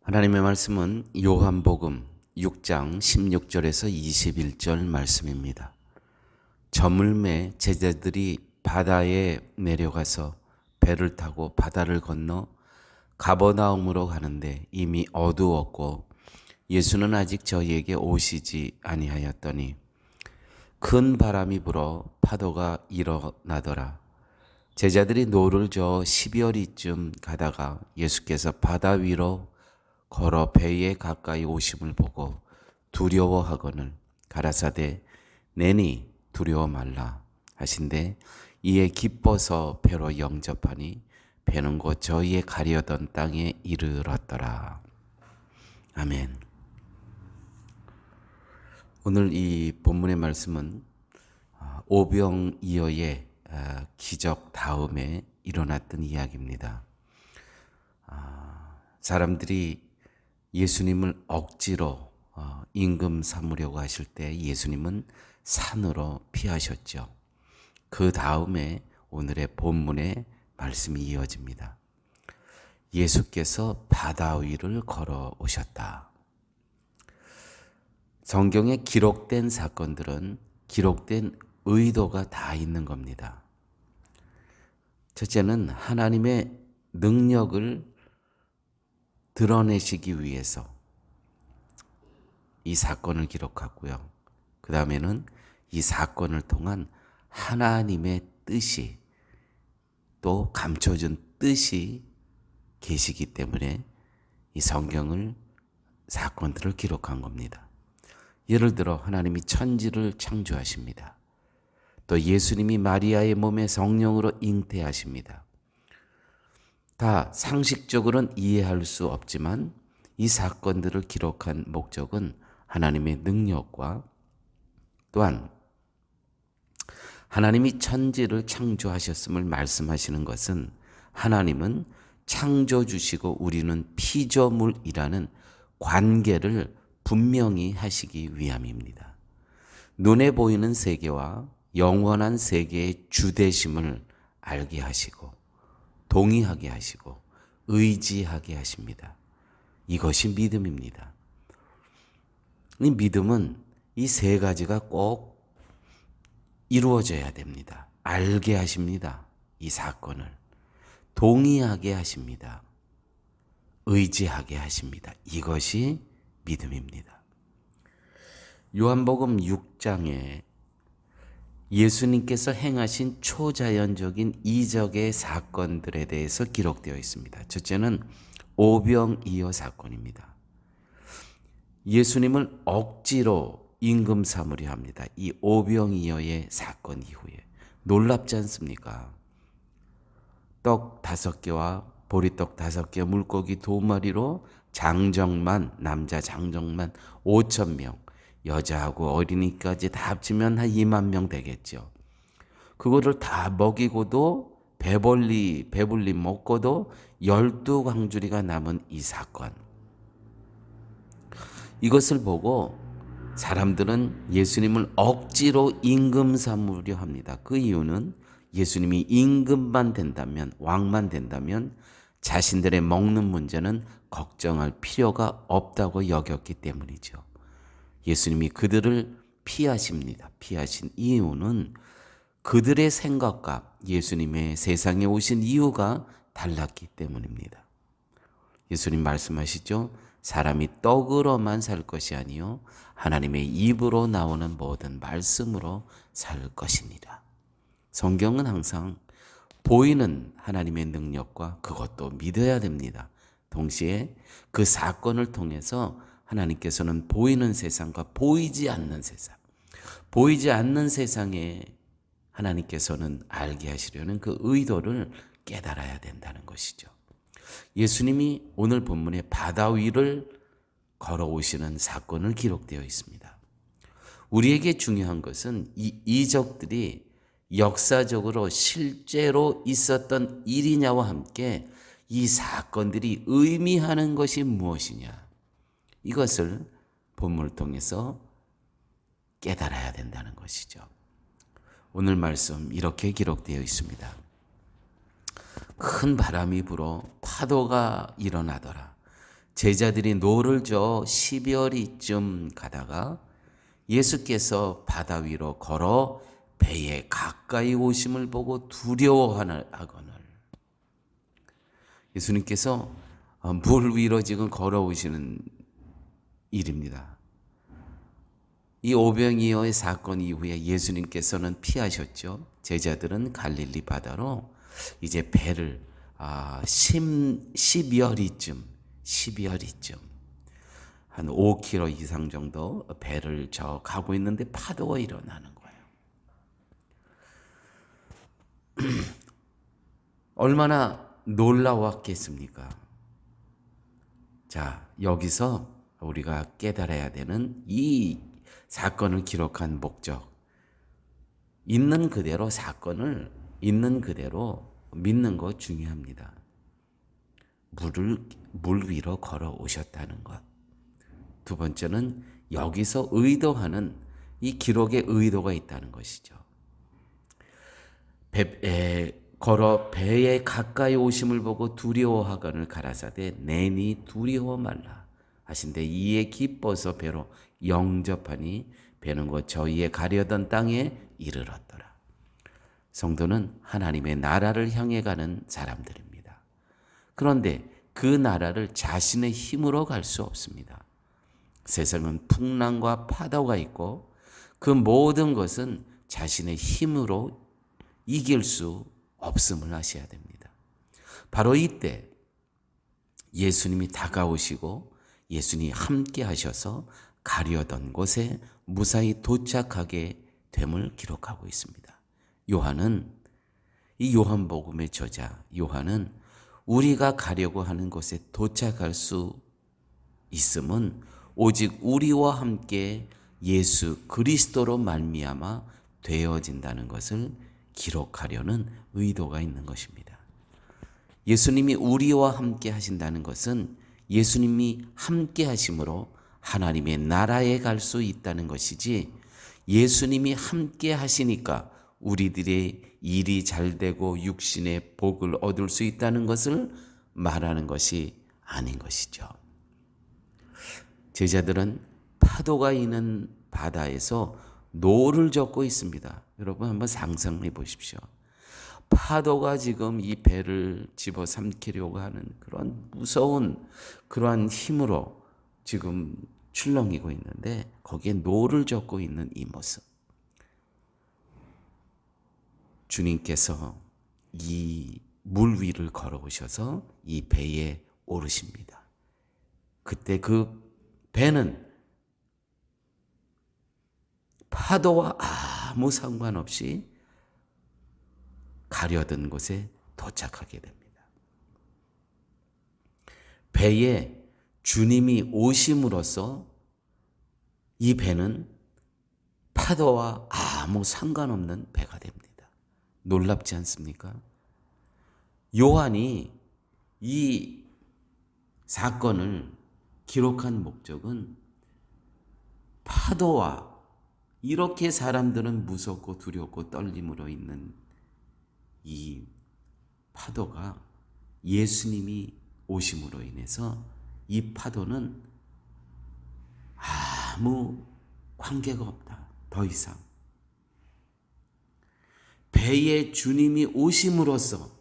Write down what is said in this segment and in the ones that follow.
하나님의 말씀은 요한복음 6장 16절에서 21절 말씀입니다. 저물매 제자들이 바다에 내려가서 배를 타고 바다를 건너 가버나움으로 가는데 이미 어두웠고 예수는 아직 저희에게 오시지 아니하였더니 큰 바람이 불어 파도가 일어나더라. 제자들이 노를 저어 12어리쯤 가다가 예수께서 바다 위로 걸어 배에 가까이 오심을 보고 두려워하거늘 가라사대 내니 두려워 말라 하신대 이에 기뻐서 배로 영접하니 배는 곧 저희의 가려던 땅에 이르렀더라. 아멘. 오늘 이 본문의 말씀은 오병이어의 기적 다음에 일어났던 이야기입니다. 사람들이 예수님을 억지로 임금 삼으려고 하실 때 예수님은 산으로 피하셨죠. 그 다음에 오늘의 본문의 말씀이 이어집니다. 예수께서 바다 위를 걸어오셨다. 성경에 기록된 사건들은 기록된 의도가 다 있는 겁니다. 첫째는 하나님의 능력을 드러내시기 위해서 이 사건을 기록하고요. 그 다음에는 이 사건을 통한 하나님의 뜻이 또 감춰진 뜻이 계시기 때문에 이 성경을 사건들을 기록한 겁니다. 예를 들어 하나님이 천지를 창조하십니다. 또 예수님이 마리아의 몸에 성령으로 잉태하십니다. 다 상식적으로는 이해할 수 없지만 이 사건들을 기록한 목적은 하나님의 능력과 또한 하나님이 천지를 창조하셨음을 말씀하시는 것은 하나님은 창조주시고 우리는 피조물이라는 관계를 분명히 하시기 위함입니다. 눈에 보이는 세계와 영원한 세계의 주되심을 알게 하시고 동의하게 하시고 의지하게 하십니다. 이것이 믿음입니다. 이 믿음은 이 세 가지가 꼭 이루어져야 됩니다. 알게 하십니다. 이 사건을. 동의하게 하십니다. 의지하게 하십니다. 이것이 믿음입니다. 요한복음 6장에 예수님께서 행하신 초자연적인 이적의 사건들에 대해서 기록되어 있습니다. 첫째는 오병이어 사건입니다. 예수님을 억지로 임금 삼으려 합니다. 이 오병이어의 사건 이후에 놀랍지 않습니까? 떡 5개와 보리떡 5개, 물고기 2마리로 남자 장정만 5,000명, 여자하고 어린이까지 다 합치면 한 2만 명 되겠죠. 그거를 다 먹이고도 배불리 먹고도 12광주리가 남은 이 사건. 이것을 보고 사람들은 예수님을 억지로 임금 삼으려 합니다. 그 이유는 예수님이 임금만 된다면, 왕만 된다면 자신들의 먹는 문제는 걱정할 필요가 없다고 여겼기 때문이죠. 예수님이 그들을 피하십니다. 피하신 이유는 그들의 생각과 예수님의 세상에 오신 이유가 달랐기 때문입니다. 예수님 말씀하시죠. 사람이 떡으로만 살 것이 아니요 하나님의 입으로 나오는 모든 말씀으로 살 것이니라. 성경은 항상 보이는 하나님의 능력과 그것도 믿어야 됩니다. 동시에 그 사건을 통해서 하나님께서는 보이는 세상과 보이지 않는 세상에 하나님께서는 알게 하시려는 그 의도를 깨달아야 된다는 것이죠. 예수님이 오늘 본문에 바다 위를 걸어오시는 사건을 기록되어 있습니다. 우리에게 중요한 것은 이 이적들이 역사적으로 실제로 있었던 일이냐와 함께 이 사건들이 의미하는 것이 무엇이냐, 이것을 본문을 통해서 깨달아야 된다는 것이죠. 오늘 말씀 이렇게 기록되어 있습니다. 큰 바람이 불어 파도가 일어나더라. 제자들이 노를 저어 12어리쯤 가다가 예수께서 바다 위로 걸어 배에 가까이 오심을 보고 두려워하거늘. 예수님께서 물 위로 지금 걸어오시는 일입니다. 이 오병이어의 사건 이후에 예수님께서는 피하셨죠. 제자들은 갈릴리 바다로 이제 배를 12어리쯤 한 5km 이상 정도 배를 저 가고 있는데 파도가 일어나는 거예요. 얼마나 놀라웠겠습니까? 자, 여기서 우리가 깨달아야 되는 이 사건을 기록한 목적. 있는 그대로 사건을 있는 그대로 믿는 거 중요합니다. 물 위로 걸어 오셨다는 것. 두 번째는 여기서 의도하는 이 기록에 의도가 있다는 것이죠. 걸어 배에 가까이 오심을 보고 두려워하거늘 가라사대 내니 두려워 말라 하신데 이에 기뻐서 배로 영접하니 배는 곧 저희의 가려던 땅에 이르렀더라. 성도는 하나님의 나라를 향해 가는 사람들입니다. 그런데 그 나라를 자신의 힘으로 갈 수 없습니다. 세상은 풍랑과 파도가 있고 그 모든 것은 자신의 힘으로 이길 수 없음을 아셔야 됩니다. 바로 이때 예수님이 다가오시고 예수님이 함께 하셔서 가려던 곳에 무사히 도착하게 됨을 기록하고 있습니다. 이 요한복음의 저자 요한은 우리가 가려고 하는 곳에 도착할 수 있음은 오직 우리와 함께 예수 그리스도로 말미암아 되어진다는 것을 기록하려는 의도가 있는 것입니다. 예수님이 우리와 함께 하신다는 것은 예수님이 함께 하심으로 하나님의 나라에 갈 수 있다는 것이지, 예수님이 함께 하시니까 우리들의 일이 잘 되고 육신의 복을 얻을 수 있다는 것을 말하는 것이 아닌 것이죠. 제자들은 파도가 있는 바다에서 노를 젓고 있습니다. 여러분 한번 상상해 보십시오. 파도가 지금 이 배를 집어삼키려고 하는 그런 무서운 그러한 힘으로 지금 출렁이고 있는데 거기에 노를 젓고 있는 이 모습. 주님께서 이 물 위를 걸어오셔서 이 배에 오르십니다. 그때 그 배는 파도와 아무 상관없이 가려던 곳에 도착하게 됩니다. 배에 주님이 오심으로써 이 배는 파도와 아무 상관없는 배가 됩니다. 놀랍지 않습니까? 요한이 이 사건을 기록한 목적은 파도와 이렇게 사람들은 무섭고 두렵고 떨림으로 있는 이 파도가 예수님이 오심으로 인해서 이 파도는 아무 관계가 없다. 더 이상. 배에 주님이 오심으로써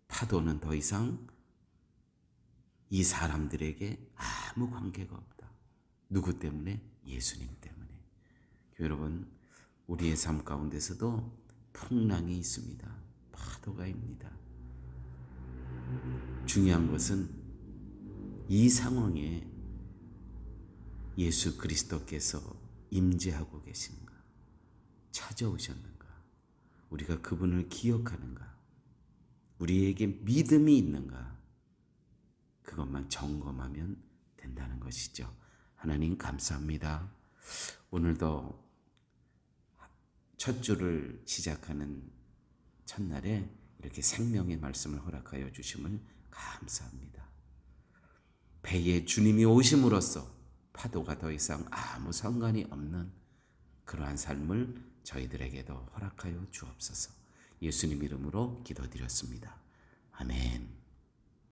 파도는 더 이상 이 사람들에게 아무 관계가 없다. 누구 때문에? 예수님 때문에. 여러분, 우리의 삶 가운데서도 풍랑이 있습니다. 파도가 입니다. 중요한 것은 이 상황에 예수 그리스도께서 임재하고 계신가, 찾아오셨는가, 우리가 그분을 기억하는가, 우리에게 믿음이 있는가, 그것만 점검하면 된다는 것이죠. 하나님 감사합니다. 오늘도 첫 주를 시작하는 첫날에 이렇게 생명의 말씀을 허락하여 주심을 감사합니다. 배에 주님이 오심으로써 파도가 더 이상 아무 상관이 없는 그러한 삶을 저희들에게도 허락하여 주옵소서. 예수님 이름으로 기도드렸습니다. 아멘.